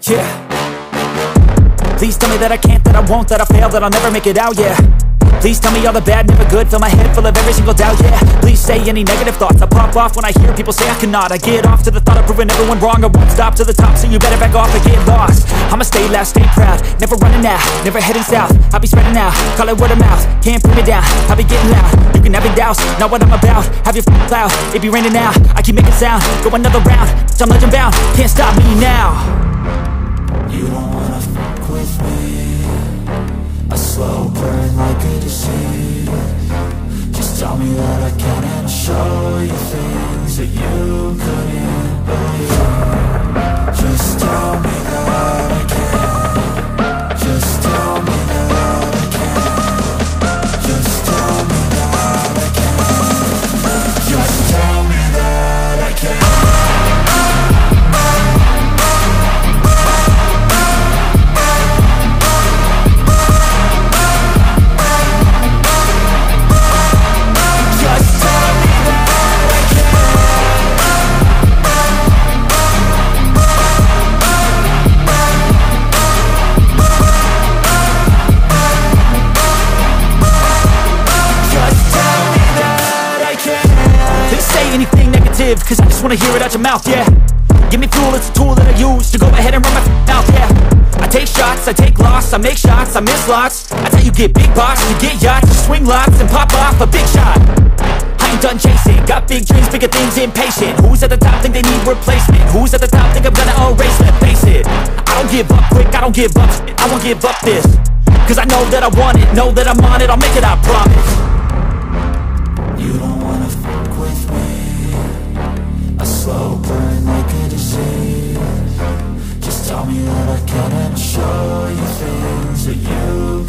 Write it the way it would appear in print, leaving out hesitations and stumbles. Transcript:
Yeah. Please tell me that I can't, that I won't, that I fail, that I'll never make it out, yeah. Please tell me all the bad, never good, fill my head full of every single doubt, yeah. Please say any negative thoughts, I pop off when I hear people say I cannot. I get off to the thought of proving everyone wrong, I won't stop to the top, so you better back off and get lost. I'ma stay loud, stay proud, never running out, never heading south. I'll be spreading out, call it word of mouth, can't put me down, I'll be getting loud. You can have your doubts, not what I'm about, have your cloud, it be raining now. I keep making sound, go another round, I'm legend bound, can't stop me now. You don't wanna fuck with me, a slow burn like a disease. Just tell me that I can and I'll show you things that you couldn't believe. Just tell me that I can. Just tell me that I can. Just tell me that I can. Just tell me that I can. Cause I just wanna hear it out your mouth, yeah. Give me fuel, it's a tool that I use to go ahead and run my mouth, yeah. I take shots, I take loss, I make shots, I miss lots. That's how you get big box, you get yachts, you swing lots and pop off a big shot. I ain't done chasing, got big dreams, bigger things, impatient. Who's at the top think they need replacement? Who's at the top think I'm gonna erase them? Face it, I don't give up quick, I don't give up shit, I won't give up this. Cause I know that I want it, know that I'm on it, I'll make it, I promise. You don't wanna fuck with me, a slow burn like a disease. Just tell me that I can and I'll show you things that you